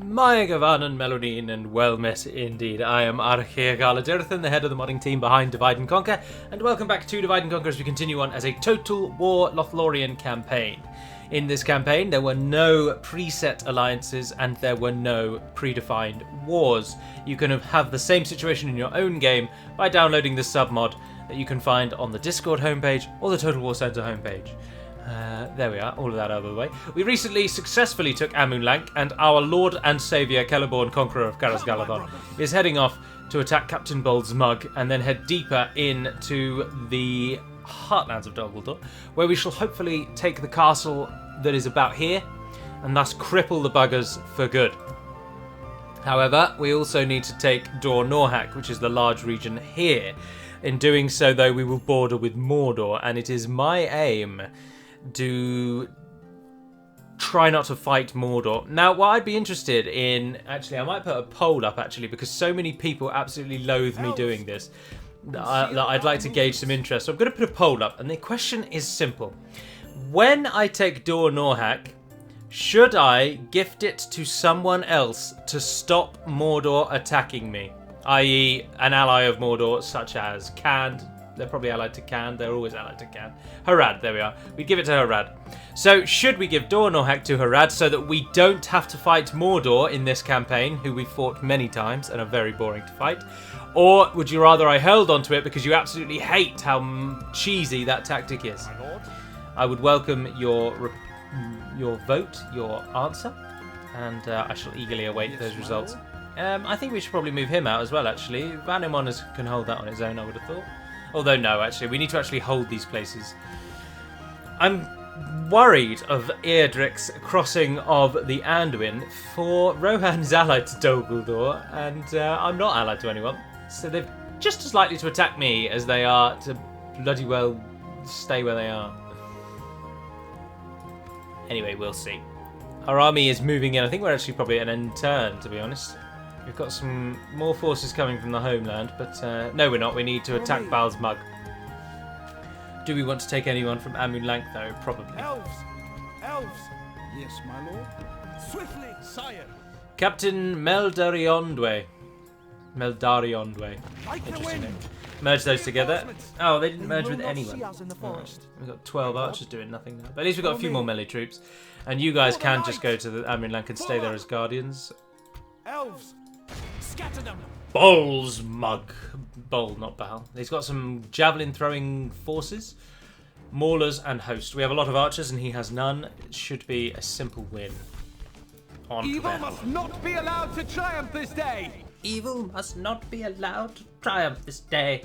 My Gavanan Melodine, and well met indeed. I am Archeagaladerathan, the head of the modding team behind Divide and Conquer, and welcome back to Divide and Conquer as we continue on as a Total War Lothlórien campaign. In this campaign, there were no preset alliances and there were no predefined wars. You can have the same situation in your own game by downloading the Submod that you can find on the Discord homepage or the Total War Center homepage. There we are, all of that out of the way. We recently successfully took Amunlank, and our Lord and Saviour, Celeborn, Conqueror of Khazad-dum, is heading off to attack Captain Bold Smug and then head deeper into the heartlands of Dor Lingbar, where we shall hopefully take the castle that is about here and thus cripple the buggers for good. However, we also need to take Dor Norhak, which is the large region here. In doing so, though, we will border with Mordor, and it is my aim to try not to fight Mordor. Now, what I'd be interested in, actually, I might put a poll up, actually, because so many people absolutely loathe me doing this, that I'd like to gauge some interest. So I'm going to put a poll up, and the question is simple. When I take Dor Norhak, should I gift it to someone else to stop Mordor attacking me? I.e. an ally of Mordor, such as Khand. They're probably allied to Khand. They're always allied to Khand. Harad, there we are. We'd give it to Harad. So, should we give Dor Norhak to Harad so that we don't have to fight Mordor in this campaign, who we've fought many times and are very boring to fight? Or would you rather I held onto it because you absolutely hate how cheesy that tactic is? I would welcome your vote, your answer, and I shall eagerly await those results. I think we should probably move him out as well, actually. Vanimon can hold that on his own, I would have thought. Although, no, actually, we need to actually hold these places. I'm worried of Eardric's crossing of the Anduin, for Rohan's allied to Dor Lingbar, and I'm not allied to anyone. So they're just as likely to attack me as they are to bloody well stay where they are. Anyway, we'll see. Our army is moving in. I think we're actually probably at an end turn, to be honest. We've got some more forces coming from the homeland, but no, we're not. We need to attack Bal's Mug. Do we want to take anyone from Amunlank, though? Probably. Elves! Elves! Yes, my lord. Swiftly, sire! Captain Meldariondwe. Interesting name. Merge those together. Oh, they didn't merge with anyone. We've got 12 archers doing nothing now. But at least we've got a few more melee troops. And you guys can just go to the Amunlank and stay there as guardians. Elves! Scatter them! Bol's Mug. Bol, not Bal. He's got some javelin throwing forces. Maulers and host. We have a lot of archers and he has none. It should be a simple win. Evil must not be allowed to triumph this day! Evil must not be allowed to triumph this day.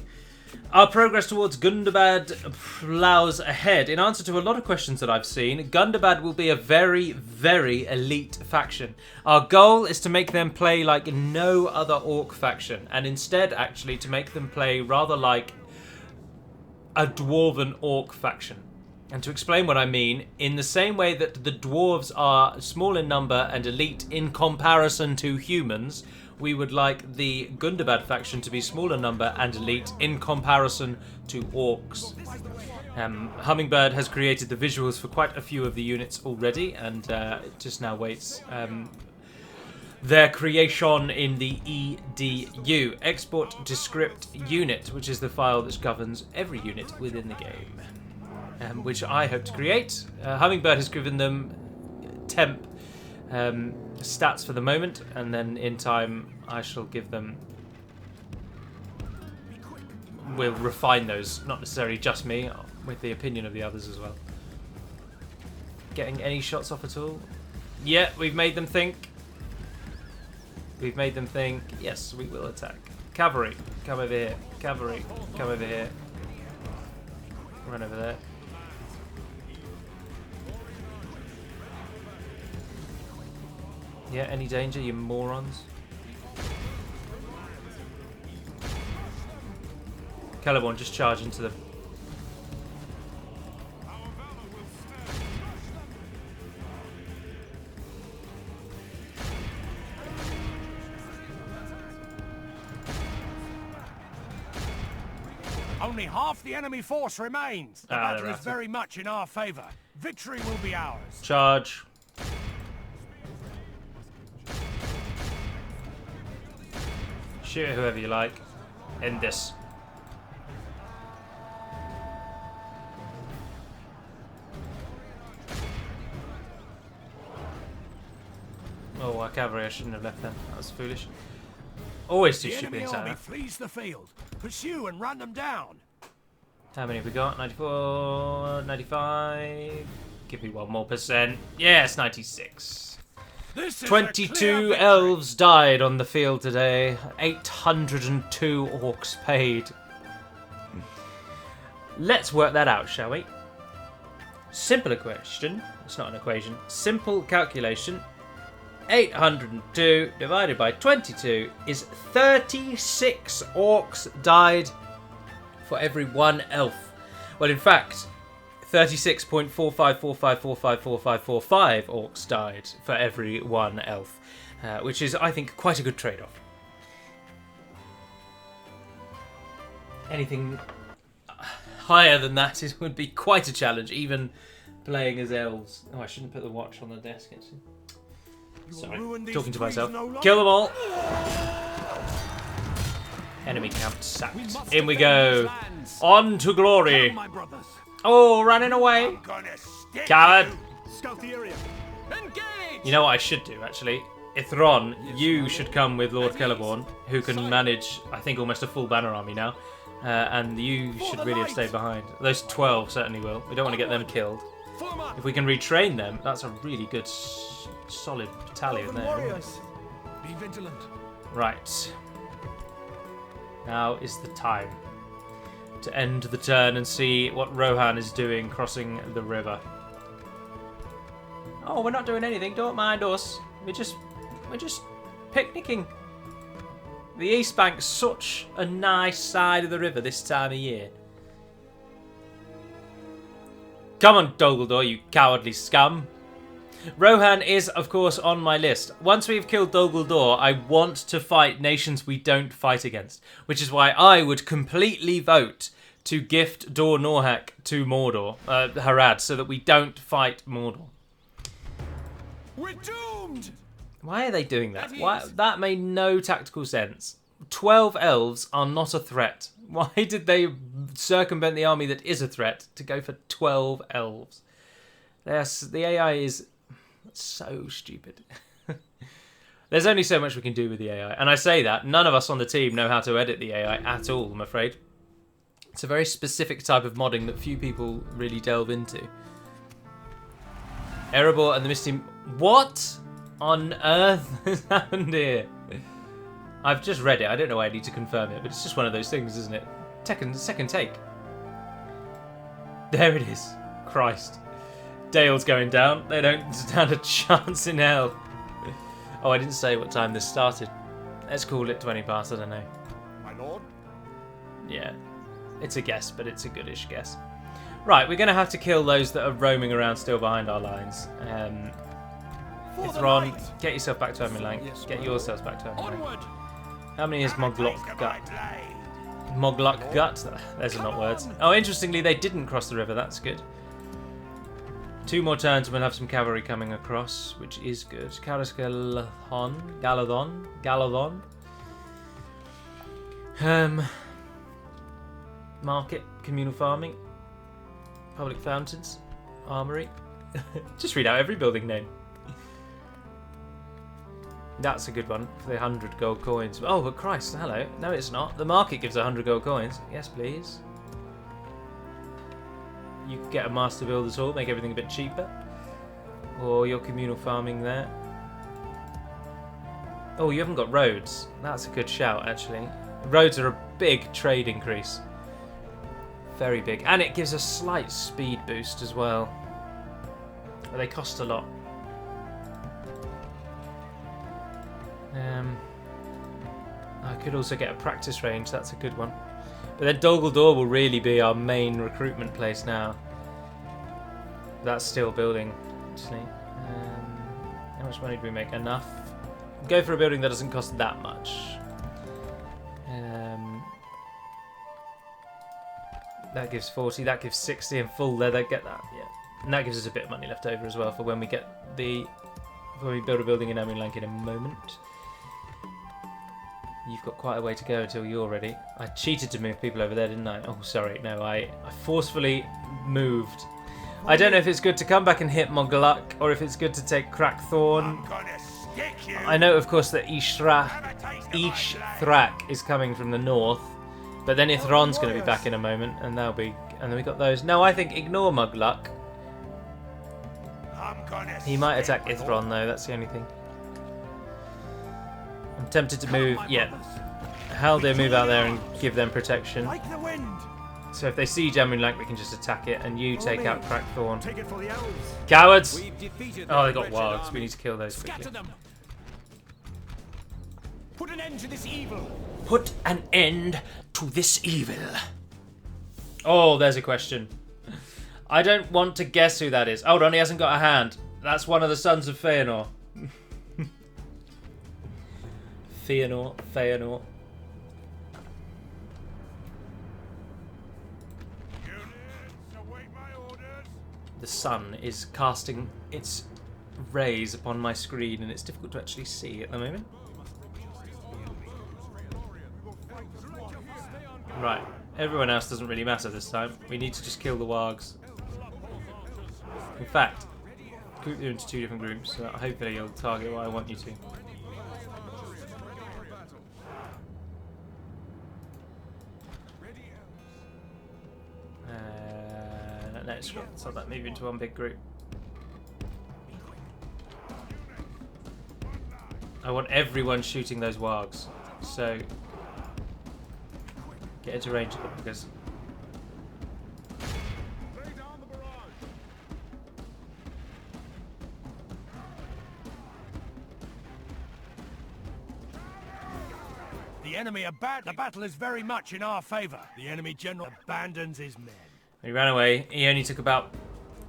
Our progress towards Gundabad plows ahead. In answer to a lot of questions that I've seen, Gundabad will be a very, very elite faction. Our goal is to make them play like no other orc faction, and instead, actually, to make them play rather like a dwarven orc faction. And to explain what I mean, in the same way that the dwarves are small in number and elite in comparison to humans, we would like the Gundabad faction to be smaller number and elite in comparison to orcs. Hummingbird has created the visuals for quite a few of the units already, and it just now waits their creation in the EDU, Export Descript Unit, which is the file that governs every unit within the game, which I hope to create. Hummingbird has given them temp stats for the moment, and then in time I shall give them, we'll refine those, not necessarily just me, with the opinion of the others as well. Getting any shots off at all? Yeah, we've made them think. We've made them think. Yes, we will attack. Cavalry, come over here. Cavalry, come over here. Run over there. Yeah, any danger, you morons? Celeborn, just charge into the... Only half the enemy force remains. The battle is very much in our favour. Victory will be ours. Charge. Shoot whoever you like. End this. Oh, our cavalry, I shouldn't have left them. That was foolish. Always too The stupid enemy inside army that. flees the field. Pursue and run them down. How many have we got? 94, 95. Give me 1 more %. Yes, 96. This is 22 elves died on the field today. 802 orcs paid. Let's work that out, shall we? Simple equation. It's not an equation. Simple calculation. 802 divided by 22 is 36 orcs died for every 1 elf. Well, in fact, 36.4545454545 orcs died for every 1 elf, which is, I think, quite a good trade-off. Anything higher than that would be quite a challenge, even playing as elves. Oh, I shouldn't put the watch on the desk, actually. Sorry, talking to myself. Kill them all! Enemy camp sacked. In we go. On to glory. Oh, running away. Coward. You know what I should do, actually? Ithron, you should come with Lord Celeborn, who can manage, I think, almost a full banner army now. And you should really have stayed behind. Those 12 certainly will. We don't want to get them killed. If we can retrain them, that's a really good, solid battalion there. Be vigilant. Right. Now is the time to end the turn and see what Rohan is doing crossing the river. Oh, we're not doing anything. Don't mind us. We're just picnicking. The East Bank's such a nice side of the river this time of year. Come on, Dol Guldur, you cowardly scum. Rohan is, of course, on my list. Once we've killed Dol Guldur, I want to fight nations we don't fight against, which is why I would completely vote to gift Dor Norhak to Mordor, Harad, so that we don't fight Mordor. We're doomed. Why are they doing that? Why? That made no tactical sense. 12 elves are not a threat. Why did they circumvent the army that is a threat to go for 12 elves? The AI is so stupid. There's only so much we can do with the AI. And I say that, none of us on the team know how to edit the AI at all, I'm afraid. It's a very specific type of modding that few people really delve into. Erebor and the Misty... What on earth has happened here? I've just read it. I don't know why I need to confirm it, but it's just one of those things, isn't it? Second take. There it is. Christ. Dale's going down. They don't stand a chance in hell. Oh, I didn't say what time this started. Let's call it 20 past, I don't know. My lord? Yeah. It's a guess, but it's a goodish guess. Right, we're going to have to kill those that are roaming around still behind our lines. Ithron, get yourself back to Emerlang. Yes, Get yourselves back to Emerlang. Onward. How many is Mobulok got? Mobulok gut? There's not words. Oh, interestingly, they didn't cross the river. That's good. 2 more turns and we'll have some cavalry coming across, which is good. Galadon. Market, communal farming, public fountains, armory. Just read out every building name. That's a good one for the 100 gold coins. Oh, but Christ, hello. No, it's not. The market gives 100 gold coins. Yes, please. You could get a master builder tool, make everything a bit cheaper. Or your communal farming there. Oh, you haven't got roads. That's a good shout, actually. Roads are a big trade increase. Very big. And it gives a slight speed boost as well. But they cost a lot. I could also get a practice range, that's a good one. But then Dol Guldur will really be our main recruitment place now. That's still building, actually. How much money do we make? Enough. Go for a building that doesn't cost that much. That gives 40, that gives 60, and full leather, get that, yeah. And that gives us a bit of money left over as well for when we get when we build a building in Emerlang in a moment. You've got quite a way to go until you're ready. I cheated to move people over there, didn't I? Oh, sorry. No, I forcefully moved. I don't know if it's good to come back and hit Mobulok or if it's good to take Crackthorn. I know, of course, that Ishthrak is coming from the north, but then Ithron's going to be back in a moment, and they'll be. And then we got those. No, I think ignore Mobulok. He might attack Ithron though. That's the only thing. I'm tempted to move. Yeah, Haldir move out there and give them protection. So if they siege Amunlank, we can just attack it, and you take out Crackthorn. Cowards! Oh, they got wargs. We need to kill those quickly. Put an end to this evil. Put an end to this evil. Oh, there's a question. I don't want to guess who that is. Hold on, he hasn't got a hand. That's one of the sons of Feanor. Feanor. The sun is casting its rays upon my screen, and it's difficult to actually see at the moment. Right, everyone else doesn't really matter this time. We need to just kill the wargs. In fact, group you into 2 different groups, so hopefully you'll target what I want you to. Let's have that move into one big group. I want everyone shooting those wargs, so get into range of them because The enemy the battle is very much in our favour. The enemy general abandons his men. he ran away. He only took about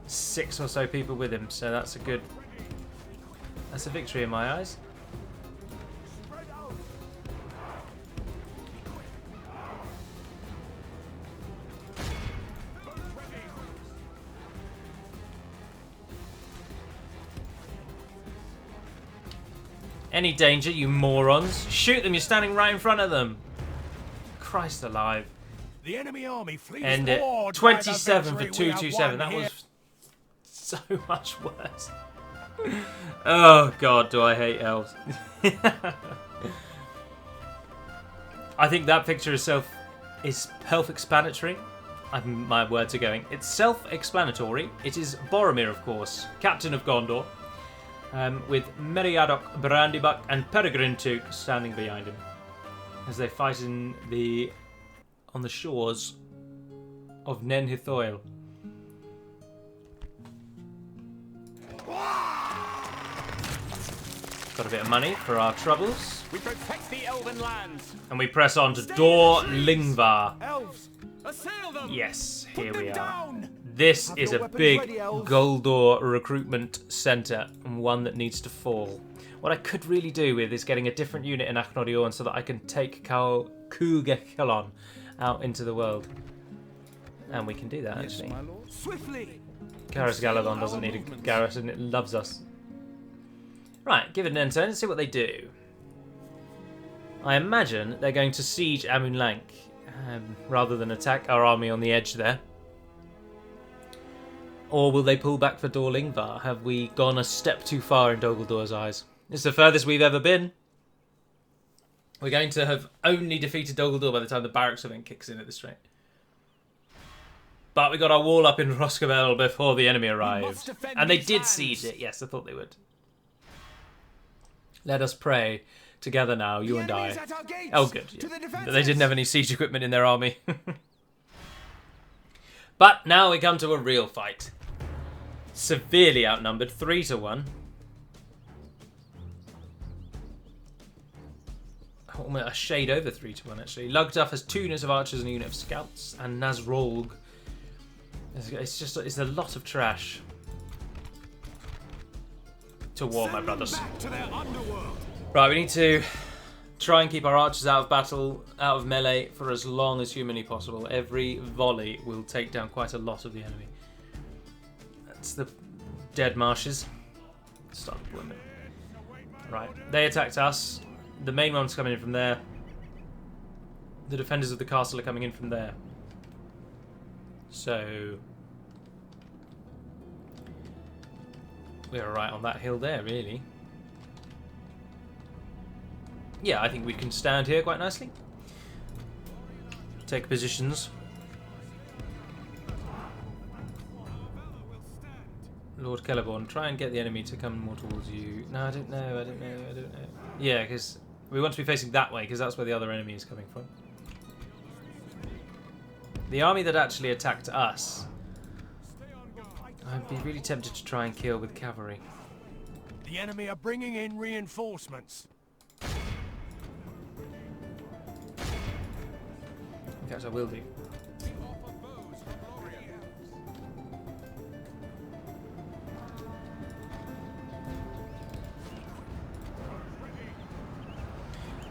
6 or so people with him, so that's a victory in my eyes. Any danger, you morons? Shoot them, you're standing right in front of them. Christ alive. The enemy army flees End it. forward. 27 for 227. That was so much worse. Oh god, do I hate elves. I think that picture itself is self-explanatory. My words are going. It's self-explanatory. It is Boromir, of course, captain of Gondor. With Meriadoc, Brandybuck, and Peregrine Took standing behind him as they fight on the shores of Nen Hithoil. Got a bit of money for our troubles. We protect the elven lands. And we press on to Dor Lingbar. Elves, assail them. Yes, here Put we them are. down. This Have is your a weapons big ready, elves. Goldor recruitment centre, and one that needs to fall. What I could really do with is getting a different unit in Akhnodiorn so that I can take Kugekelon out into the world. And we can do that, actually. My lord. Swiftly. Garrus Galadon doesn't need a garrison, it loves us. Right, give it an end turn and see what they do. I imagine they're going to siege Amunlank, rather than attack our army on the edge there. Or will they pull back for Dor Lingbar? Have we gone a step too far in Dol Guldur eyes? It's the furthest we've ever been. We're going to have only defeated Dol Guldur by the time the barracks event kicks in at this rate. But we got our wall up in Rhosgobel before the enemy arrived. And they did siege it. Yes, I thought they would. Let us pray together now, you and I. Oh, good. Yeah. They didn't have any siege equipment in their army. But now we come to a real fight. Severely outnumbered, 3-1. A shade over 3-1, actually. Lugduff has 2 units of archers and a unit of scouts, and Nazrolg. It's a lot of trash. To war, my brothers. Right, we need to try and keep our archers out of battle, out of melee, for as long as humanly possible. Every volley will take down quite a lot of the enemy. That's the dead marshes. Start the women. Right, they attacked us. The main one's coming in from there. The defenders of the castle are coming in from there. So we're right on that hill there, really. Yeah, I think we can stand here quite nicely. Take positions. Lord Celeborn, try and get the enemy to come more towards you. No, I don't know. Yeah, because we want to be facing that way, because that's where the other enemy is coming from. The army that actually attacked us, I'd be really tempted to try and kill with cavalry. The enemy are bringing in reinforcements. In fact, I will do.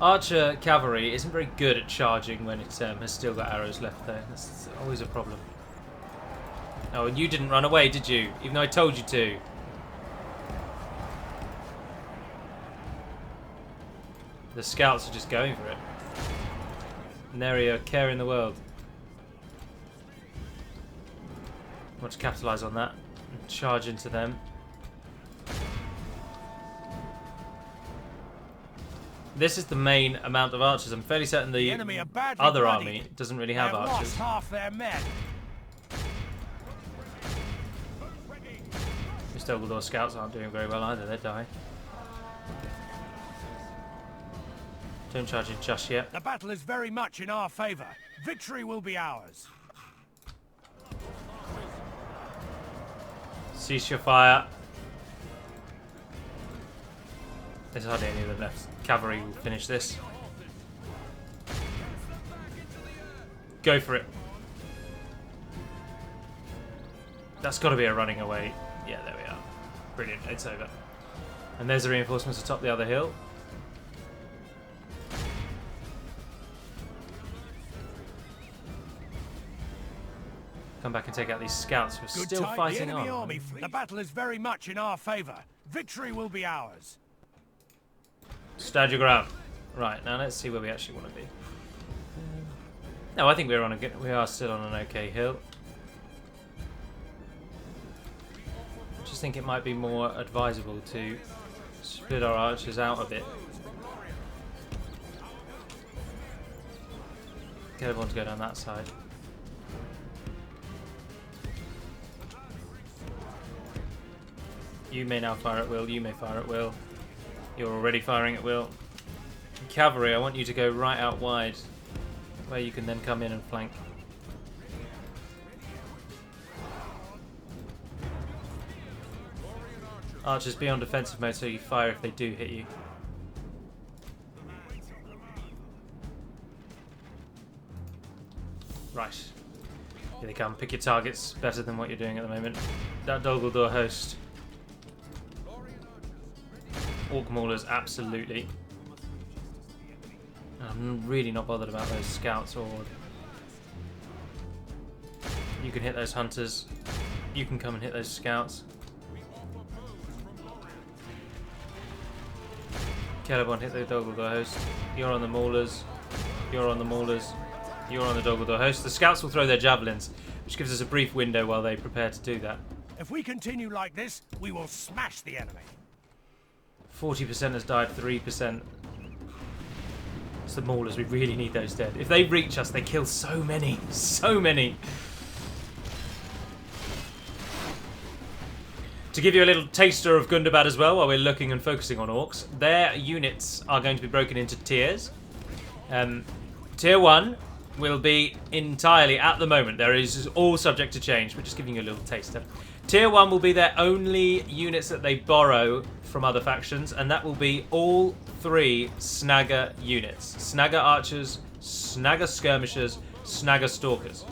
Archer cavalry isn't very good at charging when it has still got arrows left there. That's always a problem. Oh, and you didn't run away, did you? Even though I told you to. The scouts are just going for it. Nary a care in the world. I want to capitalise on that and charge into them. This is the main amount of archers. I'm fairly certain the other army doesn't really have archers. Lost half their men. The Dor scouts aren't doing very well either. They die. Don't charge in just yet. The battle is very much in our favour. Victory will be ours. Cease your fire. There's hardly any of them left. Cavalry will finish this. Go for it. That's got to be a running away. Yeah, there we are. Brilliant. It's over. And there's the reinforcements atop the other hill. Come back and take out these scouts who are still fighting on. Army fleet. The battle is very much in our favour. Victory will be ours. Stand your ground. Right, now let's see where we actually want to be. No, I think we are still on an okay hill. Just think it might be more advisable to split our archers out a bit. Get everyone to go down that side. You may now fire at will, you may fire at will. You're already firing at will. Cavalry, I want you to go right out wide, where you can then come in and flank. Archers, be on defensive mode so you fire if they do hit you. Right. Here they come. Pick your targets. Better than what you're doing at the moment. That Dor host. Orc maulers, absolutely. I'm really not bothered about those scouts or... You can hit those hunters. You can come and hit those scouts. Celeborn, hit the Dor host. You're on the maulers. You're on the maulers. You're on the Dor host. The scouts will throw their javelins, which gives us a brief window while they prepare to do that. If we continue like this, we will smash the enemy. 40% has died, 3%. It's the maulers, we really need those dead. If they reach us, they kill so many. So many. To give you a little taster of Gundabad as well, while we're looking and focusing on orcs, their units are going to be broken into tiers. Tier 1 will be entirely, at the moment, there is all subject to change, but just giving you a little taster. Tier 1 will be their only units that they borrow from other factions, and that will be all 3 Snagger units. Snagger archers, Snagger skirmishers, Snagger stalkers.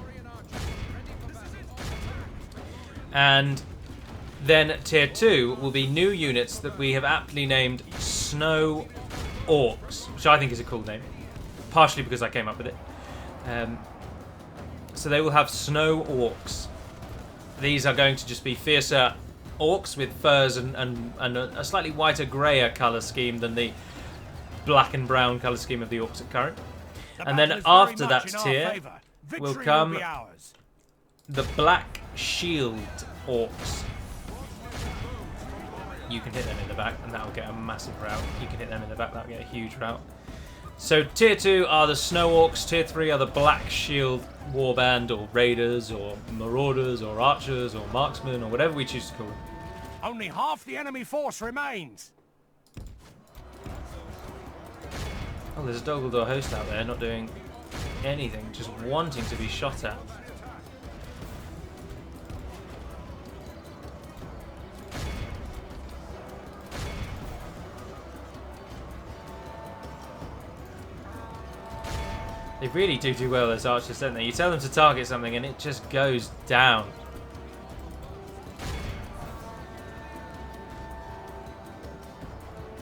And then Tier 2 will be new units that we have aptly named Snow Orcs, which I think is a cool name, partially because I came up with it. So they will have Snow Orcs. These are going to just be fiercer orcs with furs and a slightly whiter, greyer colour scheme than the black and brown colour scheme of the orcs at current. And then after that tier will come the Black Shield Orcs. You can hit them in the back and that'll get a massive rout. You can hit them in the back, that'll get a huge rout. So tier 2 are the Snow Orcs, tier 3 are the Black Shield Warband, or Raiders, or Marauders, or Archers, or Marksmen, or whatever we choose to call them. Only half the enemy force remains. Oh, there's a Dor host out there not doing anything, just wanting to be shot at. They really do well, those archers, don't they? You tell them to target something and it just goes down.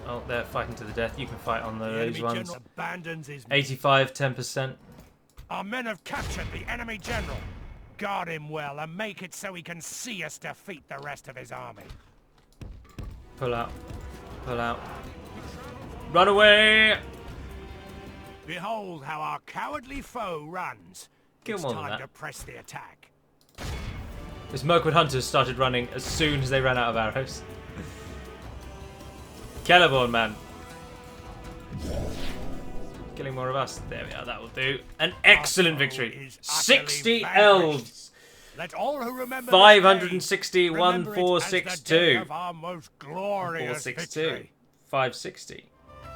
Oh, they're fighting to the death. You can fight on those ones. 85, 10%. Our men have captured the enemy general. Guard him well and make it so he can see us defeat the rest of his army. Pull out. Pull out. Run away! Behold how our cowardly foe runs. Kill It's more than time that. to press the attack. This Mirkwood Hunters started running as soon as they ran out of arrows. Celeborn, man. Killing more of us. There we are, that will do. An excellent victory. 60 elves. Let all who remember 560, this day remember it as the day 1462. of our most glorious 462. victory. 560.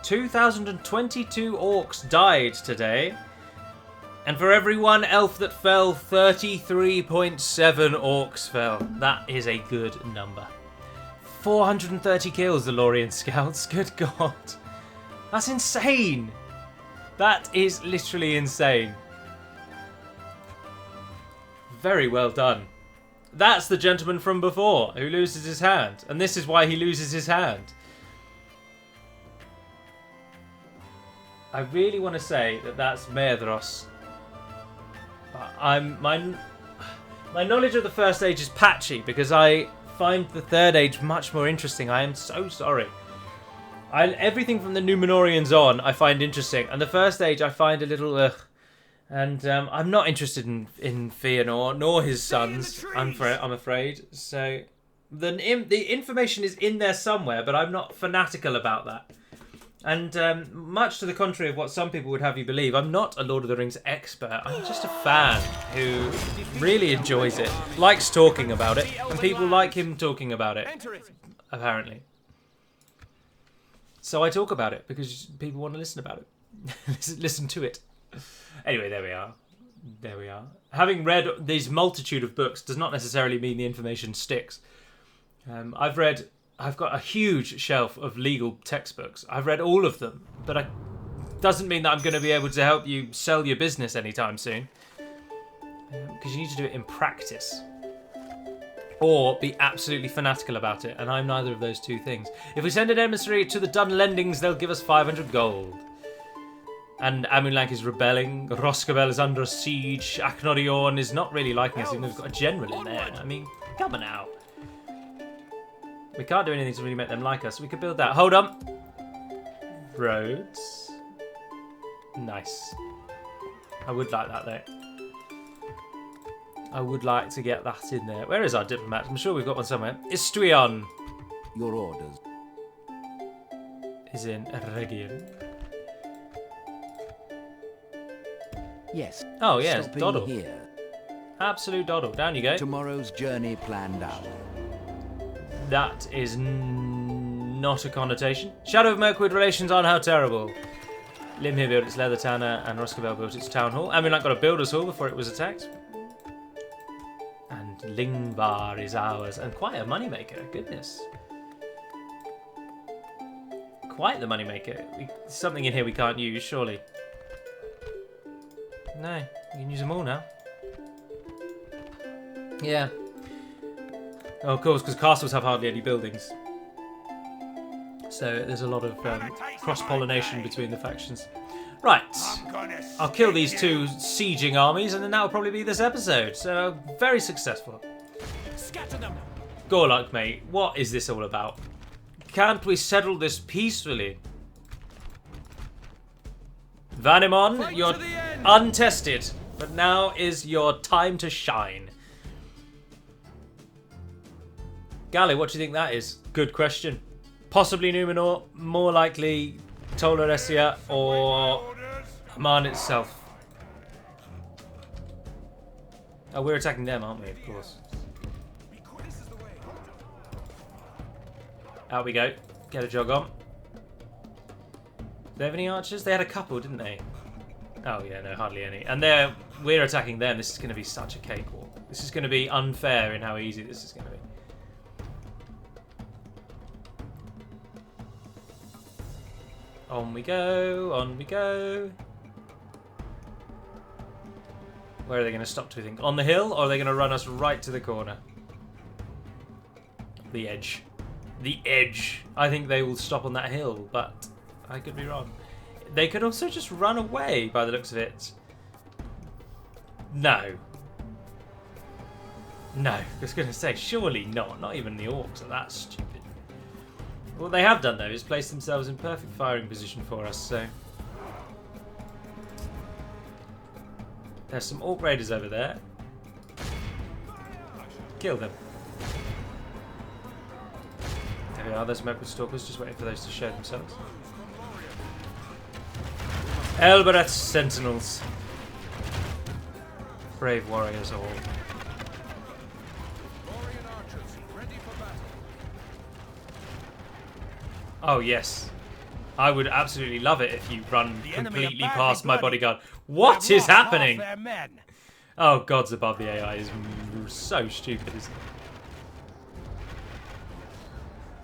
2022 orcs died today. And for every one elf that fell, 33.7 orcs fell. That is a good number. 430 kills, the Lothlórien scouts. Good God. That's insane. That is literally insane. Very well done. That's the gentleman from before who loses his hand. And this is why he loses his hand. I really want to say that that's Meadros. But my knowledge of the first age is patchy because I find the third age much more interesting. I am so sorry. Everything from the Numenorians on I find interesting, and the first age I find a little ugh. And I'm not interested in Fëanor nor his sons. I'm afraid. So the information is in there somewhere, but I'm not fanatical about that. And much to the contrary of what some people would have you believe, I'm not a Lord of the Rings expert. I'm just a fan who really enjoys it, likes talking about it, and people like him talking about it, apparently. So I talk about it because people want to listen about it. Listen to it. Anyway, there we are. There we are. Having read these multitude of books does not necessarily mean the information sticks. I've got a huge shelf of legal textbooks. I've read all of them, but it doesn't mean that I'm going to be able to help you sell your business anytime soon. Because you need to do it in practice. Or be absolutely fanatical about it, and I'm neither of those two things. If we send an emissary to the Dunlendings, they'll give us 500 gold. And Amunlank is rebelling, Roscabel is under siege, Aknodiorn is not really liking us, even though we've got a general in there. I mean, come on now. We can't do anything to really make them like us. We could build that. Hold on. Roads. Nice. I would like that, though. I would like to get that in there. Where is our diplomat? I'm sure we've got one somewhere. Istrion. Your orders. Is in Region. Yes. Oh, yes. Stopping Doddle. here. Absolute doddle. Down you go. Tomorrow's journey planned out. That is not a connotation. Shadow of Mirkwood relations on how terrible. Limhir built its leather tanner and Roscabel built its town hall. Amunlank got a builder's hall before it was attacked. And Lingbar is ours. And quite a moneymaker. Goodness. Quite the moneymaker. Something in here we can't use, surely. No, you can use them all now. Yeah. Oh, of course, because castles have hardly any buildings. So there's a lot of cross-pollination between the factions. Right. I'll kill these two sieging armies, and then that'll probably be this episode. So, very successful. Scatter them. Gorlok, mate, what is this all about? Can't we settle this peacefully? Vanimon, you're untested, but now is your time to shine. Gally, what do you think that is? Good question. Possibly Numenor, more likely Tolaresia or Aman itself. Oh, we're attacking them, aren't we? Of course. Out we go. Get a jog on. Do they have any archers? They had a couple, didn't they? Oh yeah, no, hardly any. And we're attacking them. This is going to be such a cakewalk. This is going to be unfair in how easy this is going to be. On we go, on we go. Where are they going to stop, do you think? On the hill, or are they going to run us right to the corner? The edge. The edge. I think they will stop on that hill, but I could be wrong. They could also just run away by the looks of it. No. No, I was going to say, surely not. Not even the orcs are that stupid. What they have done, though, is place themselves in perfect firing position for us, so... There's some orc raiders over there. Kill them. There we are, there's Mobulok stalkers, just waiting for those to show themselves. Elbereth sentinels. Brave warriors all. Oh yes. I would absolutely love it if you run completely past my bodyguard. What is happening? Oh, gods above, the AI is so stupid, isn't it?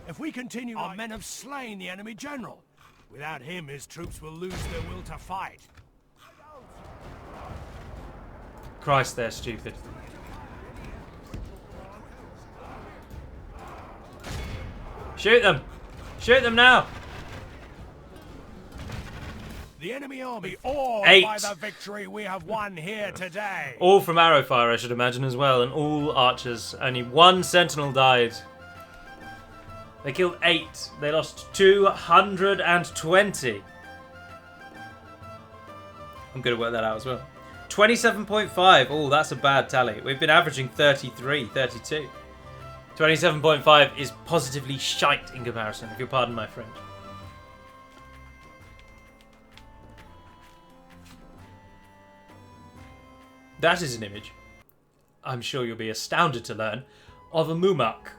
If we continue, our men have slain the enemy general. Without him, his troops will lose their will to fight. Christ, they're stupid. Shoot them! Shoot them now! The enemy army awed by the victory we have won here today. All from arrow fire, I should imagine, as well, and all archers. Only one sentinel died. They killed 8. They lost 220. I'm going to work that out as well. 27.5. Oh, that's a bad tally. We've been averaging 33, 32. 27.5 is positively shite in comparison, if you'll pardon my French. That is an image, I'm sure you'll be astounded to learn, of a Mumak.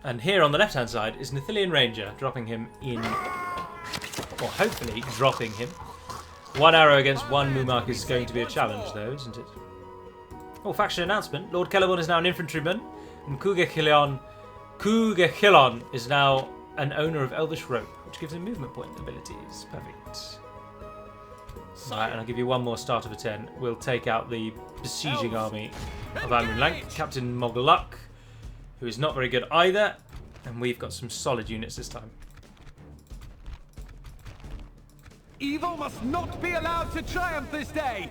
And here on the left-hand side is an Ithilien Ranger, dropping him in, or hopefully dropping him. One arrow against one Mumak is going to be a challenge, though, isn't it? Oh, faction announcement. Lord Celeborn is now an infantryman, and Kugahilon is now an owner of Elvish Rope, which gives him movement point abilities. Perfect. Right, and I'll give you one more start of a 10. We'll take out the besieging army of Amryn Lank, Captain Mobulok, who is not very good either, and we've got some solid units this time. Evil must not be allowed to triumph this day!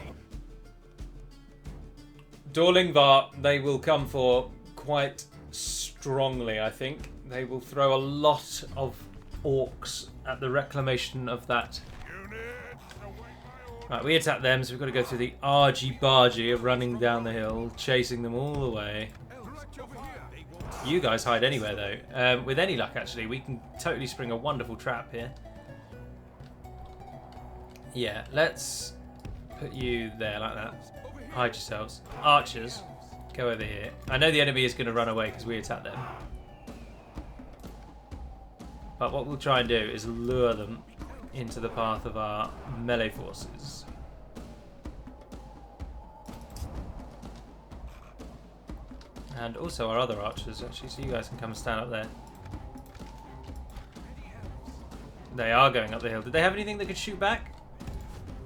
Dor Lingbar, they will come for quite strongly, I think. They will throw a lot of orcs at the reclamation of that. Right, we attack them, so we've got to go through the argy-bargy of running down the hill, chasing them all the way. You guys hide anywhere, though. With any luck, actually, we can totally spring a wonderful trap here. Yeah, let's put you there like that. Hide yourselves. Archers, go over here. I know the enemy is going to run away because we attack them. But what we'll try and do is lure them into the path of our melee forces. And also our other archers, actually, so you guys can come and stand up there. They are going up the hill. Did they have anything that could shoot back?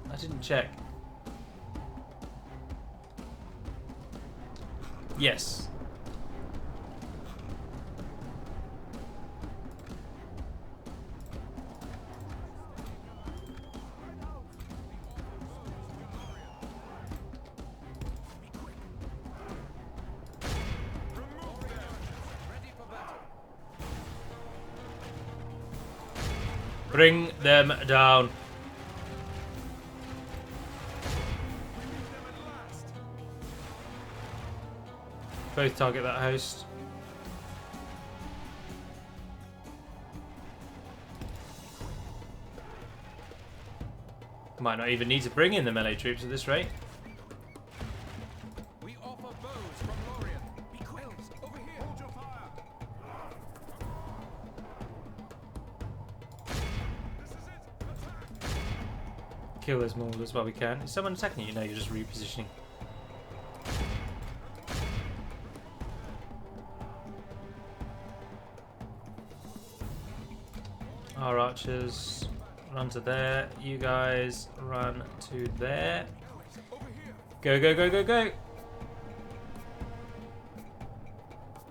I didn't check. Yes. Bring them down. Both target that host. Might not even need to bring in the melee troops at this rate. We offer bows from Lothlórien. Be quick. Over here. Hold your fire. This is it. Attack. Kill as more as well we can. Is someone attacking you? No, you're just repositioning. Our archers run to there. You guys run to there. Go, go, go, go, go.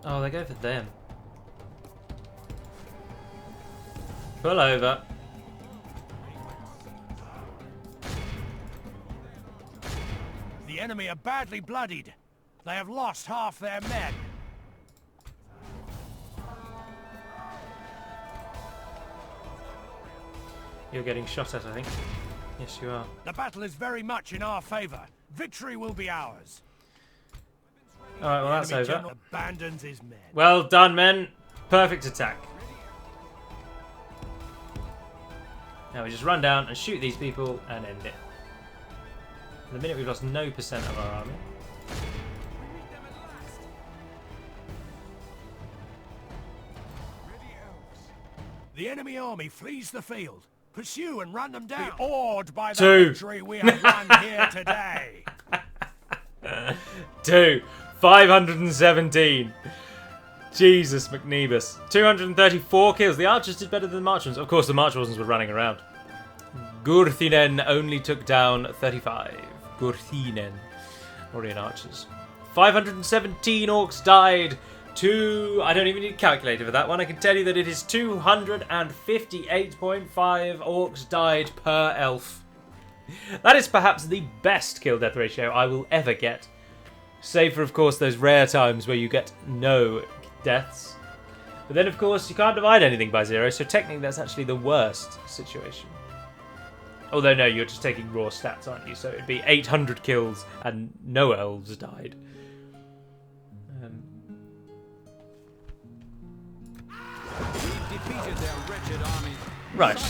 Oh, they go for them. Pull over. The enemy are badly bloodied. They have lost half their men. You're getting shot at, I think. Yes, you are. The battle is very much in our favor. Victory will be ours. Alright, well that's Enemy over. general abandons his men. Well done, men. Perfect attack. Now we just run down and shoot these people and end it. In the minute we've lost no percent of our army. The enemy army flees the field. Pursue and run them down. Be awed by the Two. victory we have won here today. 2. 517. Jesus McNeebus. 234 kills. The archers did better than the marchers. Of course, the marchers were running around. Gurthinen only took down 35. Gurthinen. Lothlórien archers. 517 orcs died. I don't even need a calculator for that one. I can tell you that it is 258.5 orcs died per elf. That is perhaps the best kill death ratio I will ever get. Save for, of course, those rare times where you get no deaths. But then, of course, you can't divide anything by 0, so technically that's actually the worst situation. Although, no, you're just taking raw stats, aren't you? So it'd be 800 kills and no elves died. Defeated their wretched army. Right.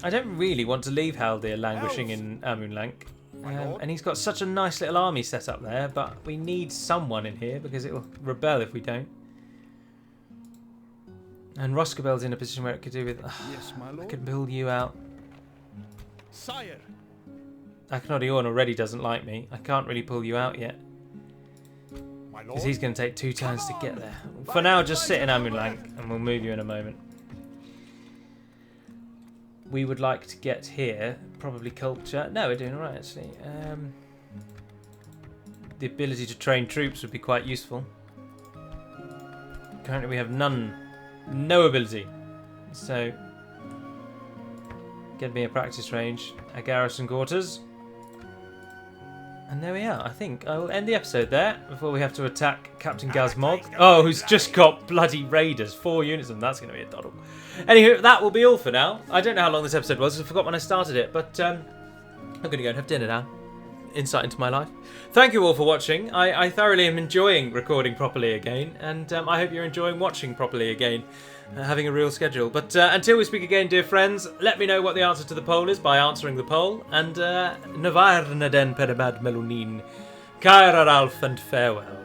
I don't really want to leave Haldir languishing in Amunlank. And he's got such a nice little army set up there, but we need someone in here because it'll rebel if we don't. And Roskabel's in a position where it could do with... Yes, my lord. I could build you out. Sire. Akhnodiorn already doesn't like me. I can't really pull you out yet. My lord. Because he's going to take 2 turns to get there. For now, just sit in Amunlank and we'll move you in a moment. We would like to get here, probably culture. No, we're doing alright actually. The ability to train troops would be quite useful. Currently we have no ability. So, get me a practice range, a garrison quarters. And there we are. I think I will end the episode there before we have to attack Captain Gazmog. Oh, who's just got bloody raiders. 4 units of them. That's going to be a doddle. Anywho, that will be all for now. I don't know how long this episode was. I forgot when I started it. But I'm going to go and have dinner now. Insight into my life. Thank you all for watching. I thoroughly am enjoying recording properly again. And I hope you're enjoying watching properly again. Having a real schedule. But until we speak again, dear friends, let me know what the answer to the poll is by answering the poll. And Navar Naden Peremad Melunin. Kaira Ralph and farewell.